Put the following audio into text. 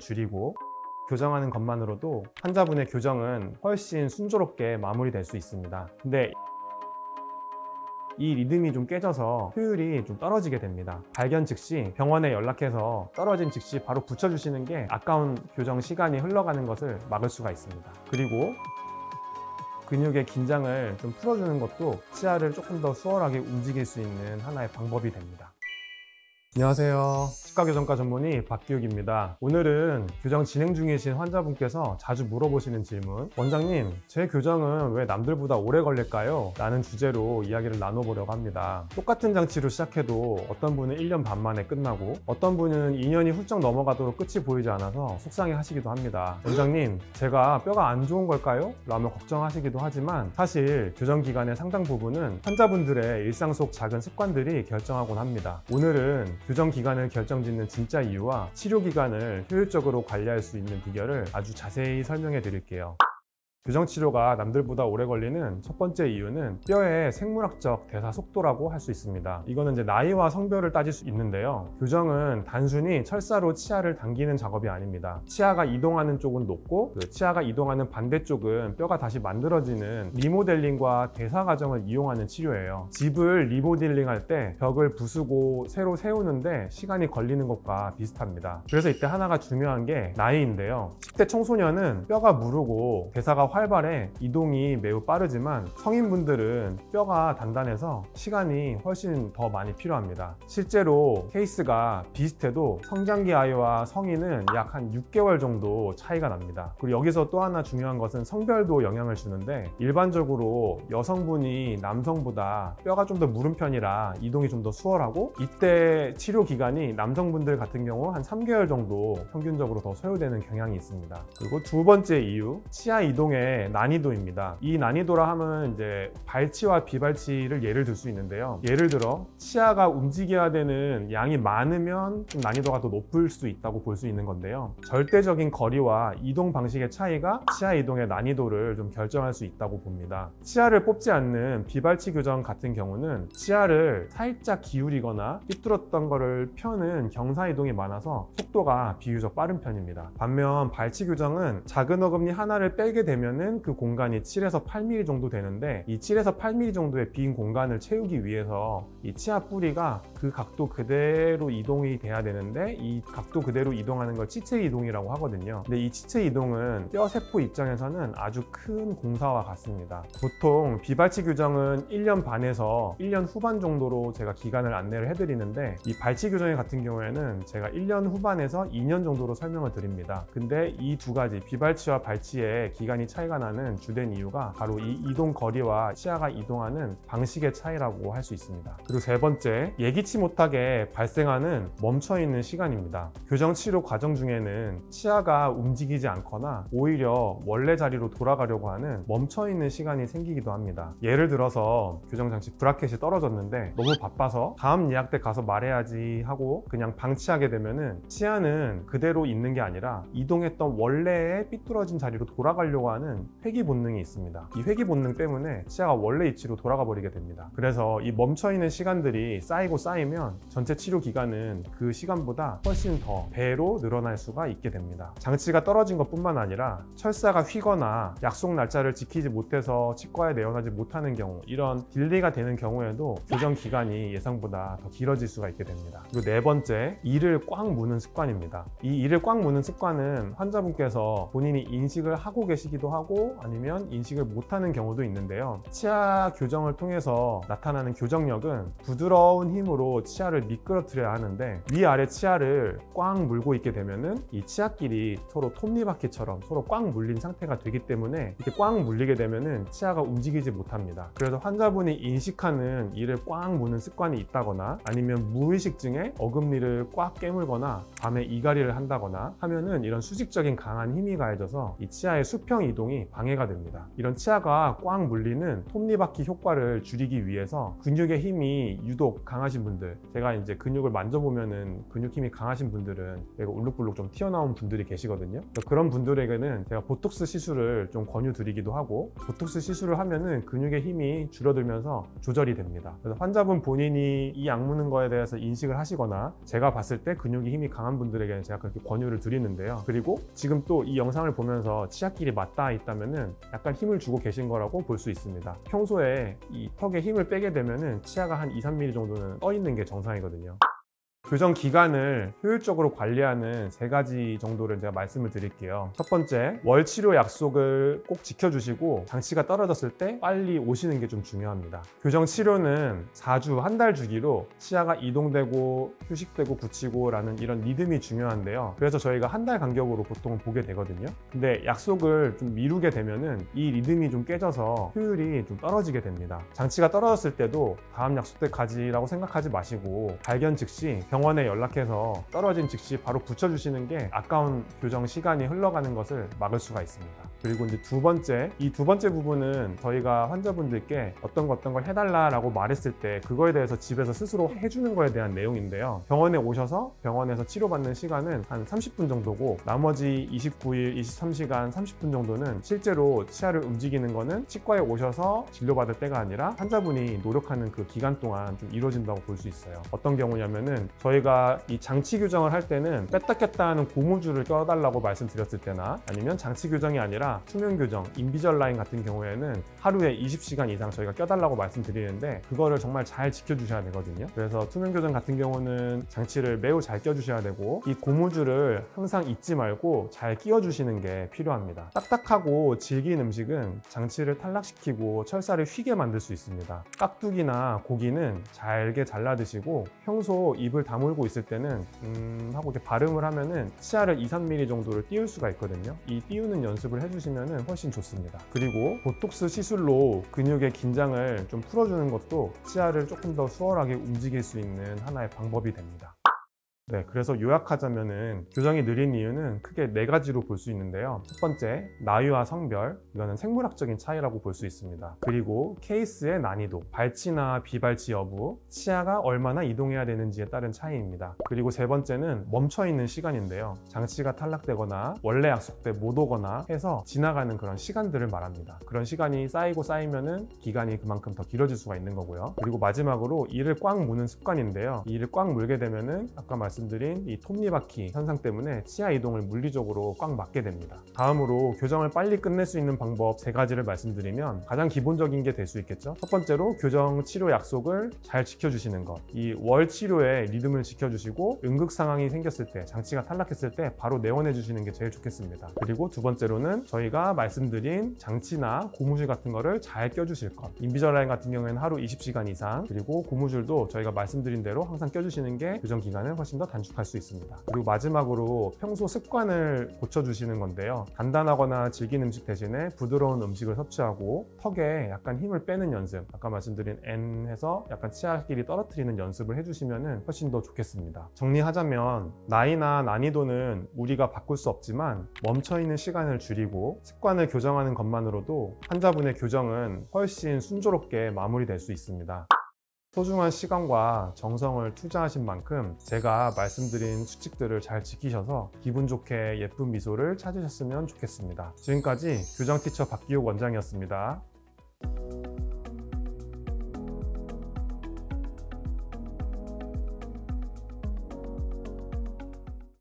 줄이고 교정하는 것만으로도 환자분의 교정은 훨씬 순조롭게 마무리될 수 있습니다. 근데 이 리듬이 좀 깨져서 효율이 좀 떨어지게 됩니다. 발견 즉시 병원에 연락해서 떨어진 즉시 바로 붙여주시는 게 아까운 교정 시간이 흘러가는 것을 막을 수가 있습니다. 그리고 근육의 긴장을 좀 풀어주는 것도 치아를 조금 더 수월하게 움직일 수 있는 하나의 방법이 됩니다. 안녕하세요. 치과교정과 전문의 박기욱입니다. 오늘은 교정 진행 중이신 환자분께서 자주 물어보시는 질문, 원장님, 제 교정은 왜 남들보다 오래 걸릴까요? 라는 주제로 이야기를 나눠보려고 합니다. 똑같은 장치로 시작해도 어떤 분은 1년 반 만에 끝나고 어떤 분은 2년이 훌쩍 넘어가도록 끝이 보이지 않아서 속상해 하시기도 합니다. 원장님, 제가 뼈가 안 좋은 걸까요? 라며 걱정하시기도 하지만 사실 교정 기간의 상당 부분은 환자분들의 일상 속 작은 습관들이 결정하곤 합니다. 오늘은 교정 기간을 결정짓는 진짜 이유와 치료 기간을 효율적으로 관리할 수 있는 비결을 아주 자세히 설명해 드릴게요. 교정 치료가 남들보다 오래 걸리는 첫 번째 이유는 뼈의 생물학적 대사 속도라고 할 수 있습니다. 이거는 이제 나이와 성별을 따질 수 있는데요. 교정은 단순히 철사로 치아를 당기는 작업이 아닙니다. 치아가 이동하는 쪽은 높고 그 치아가 이동하는 반대쪽은 뼈가 다시 만들어지는 리모델링과 대사 과정을 이용하는 치료예요. 집을 리모델링할 때 벽을 부수고 새로 세우는데 시간이 걸리는 것과 비슷합니다. 그래서 이때 하나가 중요한 게 나이인데요. 10대 청소년은 뼈가 무르고 대사가 활발해 이동이 매우 빠르지만 성인분들은 뼈가 단단해서 시간이 훨씬 더 많이 필요합니다. 실제로 케이스가 비슷해도 성장기 아이와 성인은 약 한 6개월 정도 차이가 납니다. 그리고 여기서 또 하나 중요한 것은 성별도 영향을 주는데 일반적으로 여성분이 남성보다 뼈가 좀 더 무른 편이라 이동이 좀 더 수월하고 이때 치료 기간이 남성분들 같은 경우 한 3개월 정도 평균적으로 더 소요되는 경향이 있습니다. 그리고 두 번째 이유, 치아 이동의 난이도입니다. 이 난이도라 하면 이제 발치와 비발치를 예를 들 수 있는데요. 예를 들어 치아가 움직여야 되는 양이 많으면 좀 난이도가 더 높을 수 있다고 볼 수 있는 건데요. 절대적인 거리와 이동 방식의 차이가 치아 이동의 난이도를 좀 결정할 수 있다고 봅니다. 치아를 뽑지 않는 비발치 교정 같은 경우는 치아를 살짝 기울이거나 삐뚤었던 거를 펴는 경사 이동이 많아서 속도가 비교적 빠른 편입니다. 반면 발치 교정은 작은 어금니 하나를 빼게 되면은 그 공간이 7에서 8mm 정도 되는데 이 7에서 8mm 정도의 빈 공간을 채우기 위해서 이 치아 뿌리가 그 각도 그대로 이동이 돼야 되는데 이 각도 그대로 이동하는 걸 치체 이동이라고 하거든요. 근데 이 치체 이동은 뼈 세포 입장에서는 아주 큰 공사와 같습니다. 보통 비발치 교정은 1년 반에서 1년 후반 정도로 제가 기간을 안내를 해드리는데 이 발치 교정 같은 경우에는 제가 1년 후반에서 2년 정도로 설명을 드립니다. 근데 이 두 가지 비발치와 발치의 기간이 차이가 나는 주된 이유가 바로 이 이동 거리와 치아가 이동하는 방식의 차이라고 할 수 있습니다. 그리고 세 번째, 예기치 못하게 발생하는 멈춰있는 시간입니다. 교정 치료 과정 중에는 치아가 움직이지 않거나 오히려 원래 자리로 돌아가려고 하는 멈춰있는 시간이 생기기도 합니다. 예를 들어서 교정 장치 브라켓이 떨어졌는데 너무 바빠서 다음 예약 때 가서 말해야지 하고 그냥 방치하게 되면은 치아는 그대로 있는 게 아니라 이동했던 원래의 삐뚤어진 자리로 돌아가려고 하는 회귀 본능이 있습니다. 이 회귀 본능 때문에 치아가 원래 위치로 돌아가 버리게 됩니다. 그래서 이 멈춰있는 시간들이 쌓이고 쌓이면 전체 치료 기간은 그 시간보다 훨씬 더 배로 늘어날 수가 있게 됩니다. 장치가 떨어진 것뿐만 아니라 철사가 휘거나 약속 날짜를 지키지 못해서 치과에 내원하지 못하는 경우, 이런 딜레이가 되는 경우에도 교정 기간이 예상보다 더 길어질 수가 있게 됩니다. 그리고 네 번째, 이를 꽉 무는 습관입니다. 이 이를 꽉 무는 습관은 환자분께서 본인이 인식을 하고 계시기도 하고 아니면 인식을 못하는 경우도 있는데요. 치아 교정을 통해서 나타나는 교정력은 부드러운 힘으로 치아를 미끄러뜨려야 하는데 위아래 치아를 꽉 물고 있게 되면은 이 치아끼리 서로 톱니바퀴처럼 서로 꽉 물린 상태가 되기 때문에 이렇게 꽉 물리게 되면은 치아가 움직이지 못합니다. 그래서 환자분이 인식하는 이를 꽉 무는 습관이 있다거나 아니면 무의식 중에 어금니를 꽉 깨물거나 밤에 이갈이를 한다거나 하면은 이런 수직적인 강한 힘이 가해져서 이 치아의 수평 이동 이동이 방해가 됩니다. 이런 치아가 꽉 물리는 톱니바퀴 효과를 줄이기 위해서 근육의 힘이 유독 강하신 분들, 제가 이제 근육을 만져보면은 근육 힘이 강하신 분들은 얘가 울룩불룩 좀 튀어나온 분들이 계시거든요. 그런 분들에게는 제가 보톡스 시술을 좀 권유드리기도 하고, 보톡스 시술을 하면은 근육의 힘이 줄어들면서 조절이 됩니다. 그래서 환자분 본인이 이 약 무는 거에 대해서 인식을 하시거나, 제가 봤을 때 근육이 힘이 강한 분들에게는 제가 그렇게 권유를 드리는데요. 그리고 지금 또 이 영상을 보면서 치아끼리 맞닿아 있다면은 약간 힘을 주고 계신 거라고 볼 수 있습니다. 평소에 이 턱에 힘을 빼게 되면은 치아가 한 2-3mm 정도는 떠 있는 게 정상이거든요. 교정 기간을 효율적으로 관리하는 3가지 정도를 제가 말씀을 드릴게요. 첫 번째, 월 치료 약속을 꼭 지켜주시고 장치가 떨어졌을 때 빨리 오시는 게 좀 중요합니다. 교정 치료는 4주, 한 달 주기로 치아가 이동되고 휴식되고 붙이고 라는 이런 리듬이 중요한데요. 그래서 저희가 한 달 간격으로 보통 보게 되거든요. 근데 약속을 좀 미루게 되면은 이 리듬이 좀 깨져서 효율이 좀 떨어지게 됩니다. 장치가 떨어졌을 때도 다음 약속 때까지라고 생각하지 마시고, 발견 즉시 병원에 연락해서 떨어진 즉시 바로 붙여주시는 게 아까운 교정 시간이 흘러가는 것을 막을 수가 있습니다. 그리고 이제 이 두 번째 부분은 저희가 환자분들께 어떤 걸 해달라고 말했을 때 그거에 대해서 집에서 스스로 해주는 거에 대한 내용인데요. 병원에 오셔서 병원에서 치료받는 시간은 한 30분 정도고, 나머지 29일, 23시간, 30분 정도는 실제로 치아를 움직이는 거는 치과에 오셔서 진료받을 때가 아니라 환자분이 노력하는 그 기간 동안 좀 이루어진다고 볼 수 있어요. 어떤 경우냐면은 저희가 이 장치 교정을 할 때는 뺐다 꼈다 하는 고무줄을 껴달라고 말씀드렸을 때나, 아니면 장치 교정이 아니라 투명 교정, 인비절라인 같은 경우에는 하루에 20시간 이상 저희가 껴달라고 말씀드리는데 그거를 정말 잘 지켜주셔야 되거든요. 그래서 투명 교정 같은 경우는 장치를 매우 잘 껴주셔야 되고, 이 고무줄을 항상 잊지 말고 잘 끼워주시는 게 필요합니다. 딱딱하고 질긴 음식은 장치를 탈락시키고 철사를 휘게 만들 수 있습니다. 깍두기나 고기는 잘게 잘라 드시고, 평소 입을 다물고 있을 때는 하고 이렇게 발음을 하면은 치아를 2-3mm 정도를 띄울 수가 있거든요. 이 띄우는 연습을 해주시면 훨씬 좋습니다. 그리고 보톡스 시술로 근육의 긴장을 좀 풀어주는 것도 치아를 조금 더 수월하게 움직일 수 있는 하나의 방법이 됩니다. 네, 그래서 요약하자면은 교정이 느린 이유는 크게 4가지로 볼 수 있는데요. 첫 번째, 나이와 성별, 이거는 생물학적인 차이라고 볼 수 있습니다. 그리고 케이스의 난이도, 발치나 비발치 여부, 치아가 얼마나 이동해야 되는지에 따른 차이입니다. 그리고 3번째는 멈춰있는 시간인데요. 장치가 탈락되거나 원래 약속대 못 오거나 해서 지나가는 그런 시간들을 말합니다. 그런 시간이 쌓이고 쌓이면은 기간이 그만큼 더 길어질 수가 있는 거고요. 그리고 마지막으로 이를 꽉 무는 습관인데요. 이를 꽉 물게 되면은 아까 말씀드린 이 톱니바퀴 현상 때문에 치아 이동을 물리적으로 꽉 막게 됩니다. 다음으로 교정을 빨리 끝낼 수 있는 방법 3가지를 말씀드리면, 가장 기본적인 게 될 수 있겠죠. 첫 번째로 교정 치료 약속을 잘 지켜주시는 것, 이 월 치료의 리듬을 지켜주시고 응급 상황이 생겼을 때, 장치가 탈락했을 때 바로 내원해 주시는 게 제일 좋겠습니다. 그리고 2번째로는 저희가 말씀드린 장치나 고무줄 같은 거를 잘 껴주실 것, 인비절라인 같은 경우에는 하루 20시간 이상, 그리고 고무줄도 저희가 말씀드린 대로 항상 껴주시는 게 교정 기간을 훨씬 더 단축할 수 있습니다. 그리고 마지막으로 평소 습관을 고쳐주시는 건데요. 단단하거나 질긴 음식 대신에 부드러운 음식을 섭취하고, 턱에 약간 힘을 빼는 연습, 아까 말씀드린 N 해서 약간 치아끼리 떨어뜨리는 연습을 해주시면 훨씬 더 좋겠습니다. 정리하자면, 나이나 난이도는 우리가 바꿀 수 없지만 멈춰있는 시간을 줄이고 습관을 교정하는 것만으로도 환자분의 교정은 훨씬 순조롭게 마무리될 수 있습니다. 소중한 시간과 정성을 투자하신 만큼 제가 말씀드린 수칙들을 잘 지키셔서 기분 좋게 예쁜 미소를 찾으셨으면 좋겠습니다. 지금까지 교정티처 박기욱 원장이었습니다.